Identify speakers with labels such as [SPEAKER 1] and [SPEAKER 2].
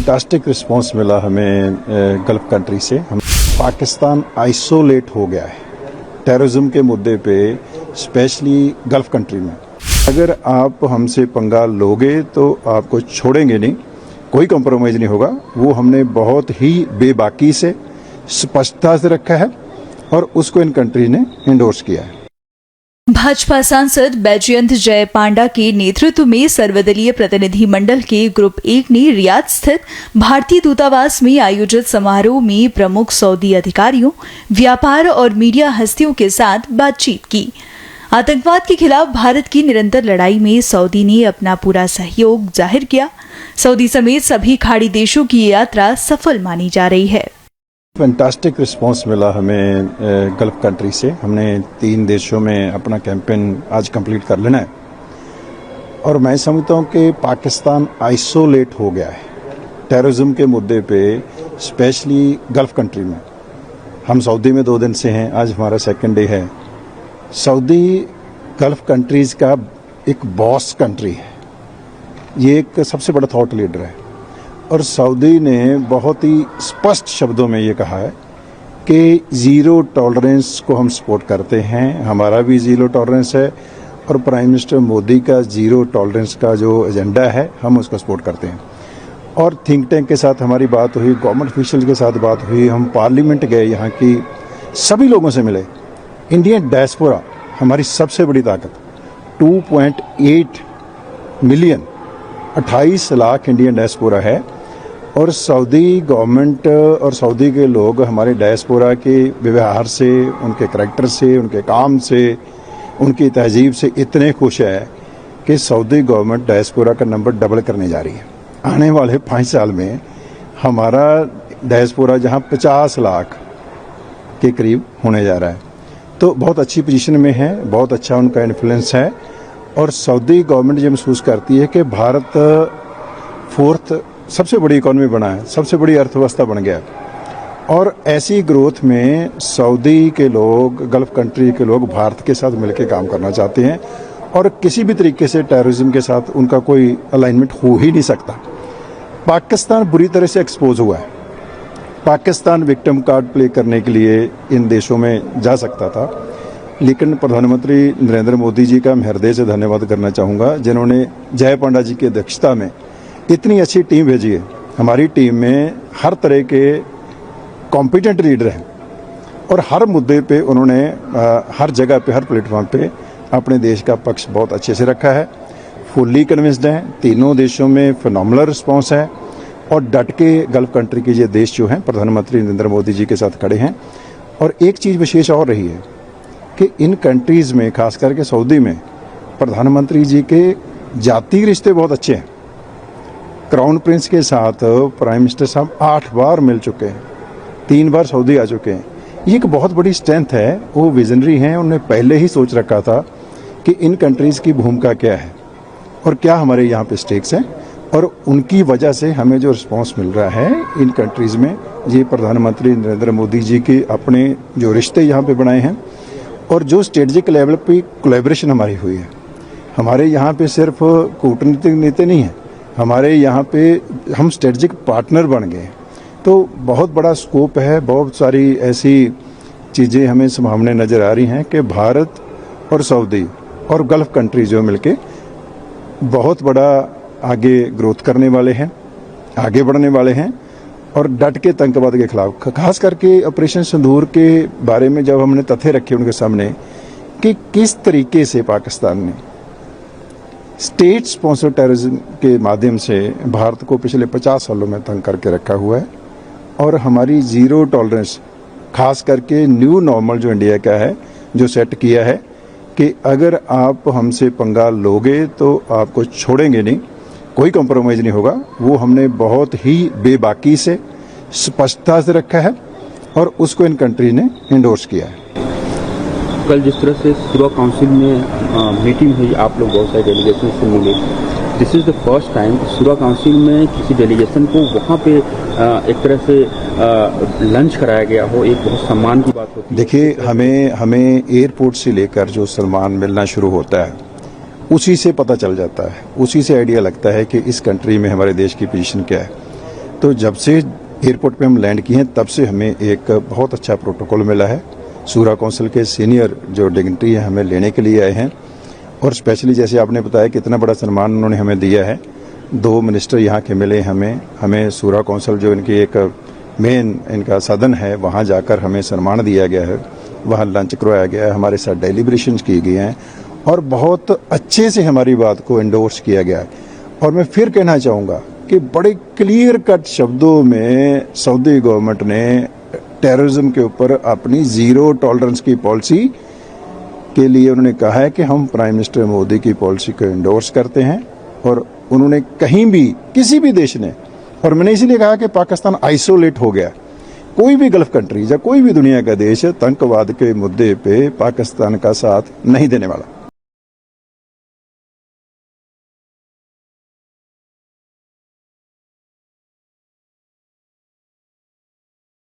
[SPEAKER 1] Fantastic response मिला हमें gulf country से। हम पाकिस्तान आइसोलेट हो गया है टेररिज्म के मुद्दे पे, स्पेशली गल्फ कंट्री में। अगर आप हमसे पंगा लोगे तो आपको छोड़ेंगे नहीं, कोई कॉम्प्रोमाइज़ नहीं होगा। वो हमने बहुत ही बेबाकी से, स्पष्टता से रखा है और उसको इन कंट्री ने इंडोर्स किया है।
[SPEAKER 2] भाजपा सांसद बैजयंत जय पांडा के नेतृत्व में सर्वदलीय प्रतिनिधिमंडल के ग्रुप 1 ने रियाद स्थित भारतीय दूतावास में आयोजित समारोह में प्रमुख सऊदी अधिकारियों, व्यापार और मीडिया हस्तियों के साथ बातचीत की। आतंकवाद के खिलाफ भारत की निरंतर लड़ाई में सऊदी ने अपना पूरा सहयोग जाहिर किया। सऊदी समेत सभी खाड़ी देशों की ये यात्रा सफल मानी जा रही है।
[SPEAKER 1] फैंटास्टिक रिस्पांस मिला हमें गल्फ कंट्री से। हमने 3 देशों में अपना कैंपेन आज कंप्लीट कर लेना है और मैं समझता हूँ कि पाकिस्तान आइसोलेट हो गया है टेररिज्म के मुद्दे पे, स्पेशली गल्फ कंट्री में। हम सऊदी में 2 दिन से हैं, आज हमारा 2nd डे है। सऊदी गल्फ कंट्रीज़ का एक बॉस कंट्री है, ये एक सबसे बड़ा थॉट लीडर है और सऊदी ने बहुत ही स्पष्ट शब्दों में ये कहा है कि ज़ीरो टॉलरेंस को हम सपोर्ट करते हैं, हमारा भी ज़ीरो टॉलरेंस है और प्राइम मिनिस्टर मोदी का ज़ीरो टॉलरेंस का जो एजेंडा है हम उसको सपोर्ट करते हैं। और थिंक टैंक के साथ हमारी बात हुई, गवर्नमेंट ऑफिशियल के साथ बात हुई, हम पार्लियामेंट गए, यहाँ की सभी लोगों से मिले। इंडियन डायस्पोरा हमारी सबसे बड़ी ताकत, 2.8 मिलियन 28 लाख इंडियन डायस्पोरा है और सऊदी गवर्नमेंट और सऊदी के लोग हमारे डायस्पोरा के व्यवहार से, उनके करैक्टर से, उनके काम से, उनकी तहजीब से इतने खुश है कि सऊदी गवर्नमेंट डायस्पोरा का नंबर डबल करने जा रही है। आने वाले 5 साल में हमारा डायस्पोरा जहां 50 लाख के करीब होने जा रहा है, तो बहुत अच्छी पोजीशन में है, बहुत अच्छा उनका इन्फ्लुएंस है और सऊदी गवर्नमेंट ये महसूस करती है कि भारत 4th सबसे बड़ी इकोनॉमी बना है, सबसे बड़ी अर्थव्यवस्था बन गया और ऐसी ग्रोथ में सऊदी के लोग, गल्फ कंट्री के लोग भारत के साथ मिलकर काम करना चाहते हैं और किसी भी तरीके से टेररिज्म के साथ उनका कोई अलाइनमेंट हो ही नहीं सकता। पाकिस्तान बुरी तरह से एक्सपोज हुआ है। पाकिस्तान विक्टिम कार्ड प्ले करने के लिए इन देशों में जा सकता था, लेकिन प्रधानमंत्री नरेंद्र मोदी जी का मैं हृदय से धन्यवाद करना चाहूँगा, जिन्होंने जय पांडा जी की अध्यक्षता में इतनी अच्छी टीम भेजी है। हमारी टीम में हर तरह के कॉम्पिटेंट लीडर हैं और हर मुद्दे पे उन्होंने हर जगह पे, हर प्लेटफॉर्म पे अपने देश का पक्ष बहुत अच्छे से रखा है। फुल्ली कन्विंस्ड हैं, तीनों देशों में फिनोमिनल रिस्पॉन्स है और डट के गल्फ कंट्री के ये देश जो हैं प्रधानमंत्री नरेंद्र मोदी जी के साथ खड़े हैं। और एक चीज़ विशेष और रही है कि इन कंट्रीज़ में, खास करके सऊदी में, प्रधानमंत्री जी के जातीय रिश्ते बहुत अच्छे हैं। क्राउन प्रिंस के साथ प्राइम मिनिस्टर साहब 8 बार मिल चुके हैं, 3 बार सऊदी आ चुके हैं। ये एक बहुत बड़ी स्ट्रेंथ है। वो विजनरी हैं, उन्होंने पहले ही सोच रखा था कि इन कंट्रीज़ की भूमिका क्या है और क्या हमारे यहाँ पे स्टेक्स हैं और उनकी वजह से हमें जो रिस्पांस मिल रहा है इन कंट्रीज़ में, ये प्रधानमंत्री नरेंद्र मोदी जी के अपने जो रिश्ते यहाँ पे बनाए हैं और जो स्ट्रेटजिक लेवल पे कोलैबोरेशन हमारी हुई है। हमारे यहाँ पे सिर्फ कूटनीतिक नेता नहीं है, हमारे यहाँ पे हम स्ट्रेटजिक पार्टनर बन गए। तो बहुत बड़ा स्कोप है, बहुत सारी ऐसी चीज़ें हमें सामने नज़र आ रही हैं कि भारत और सऊदी और गल्फ कंट्री जो मिलके बहुत बड़ा आगे ग्रोथ करने वाले हैं, आगे बढ़ने वाले हैं और डट के आतंकवाद के खिलाफ, खास करके ऑपरेशन सिंदूर के बारे में जब हमने तथ्य रखे उनके सामने कि किस तरीके से पाकिस्तान ने स्टेट स्पॉन्सर टेररिज्म के माध्यम से भारत को पिछले 50 सालों में तंग करके रखा हुआ है और हमारी ज़ीरो टॉलरेंस, खास करके न्यू नॉर्मल जो इंडिया का है, जो सेट किया है कि अगर आप हमसे पंगा लोगे तो आपको छोड़ेंगे नहीं, कोई कॉम्प्रोमाइज़ नहीं होगा। वो हमने बहुत ही बेबाकी से, स्पष्टता से रखा है और उसको इन कंट्री ने इंडोर्स किया है।
[SPEAKER 3] कल जिस तरह से शुरा काउंसिल में मीटिंग हुई, आप लोग बहुत सारे डेलीगेशन से मिले, this is the first time Shura council में किसी डेलीगेशन को वहाँ पे एक तरह से लंच कराया गया हो, एक बहुत सम्मान की बात होती है।
[SPEAKER 1] देखिए, हमें एयरपोर्ट से लेकर जो सम्मान मिलना शुरू होता है उसी से पता चल जाता है, उसी से आइडिया लगता है कि इस कंट्री में हमारे देश की पोजीशन क्या है। तो जब से एयरपोर्ट पे हम लैंड किए हैं तब से हमें एक बहुत अच्छा प्रोटोकॉल मिला है। सूरा काउंसिल के सीनियर जो डिग्निटरी है हमें लेने के लिए आए हैं और स्पेशली जैसे आपने बताया कि इतना बड़ा सम्मान उन्होंने हमें दिया है। 2 मिनिस्टर यहाँ के मिले हमें सूरा काउंसिल जो इनकी एक मेन इनका सदन है वहाँ जाकर हमें सम्मान दिया गया है, वहाँ लंच करवाया गया है, हमारे साथ डेलिब्रेशंस किए गए हैं और बहुत अच्छे से हमारी बात को एंडोर्स किया गया है। और मैं फिर कहना चाहूँगा कि बड़े क्लियर कट शब्दों में सऊदी गवर्नमेंट ने टेररिज्म के ऊपर अपनी ज़ीरो टॉलरेंस की पॉलिसी के लिए उन्होंने कहा है कि हम प्राइम मिनिस्टर मोदी की पॉलिसी को एंडोर्स करते हैं। और उन्होंने कहीं भी किसी भी देश ने, और मैंने इसीलिए कहा कि पाकिस्तान आइसोलेट हो गया, कोई भी गल्फ कंट्री या कोई भी दुनिया का देश आतंकवाद के मुद्दे पे पाकिस्तान का साथ नहीं देने वाला।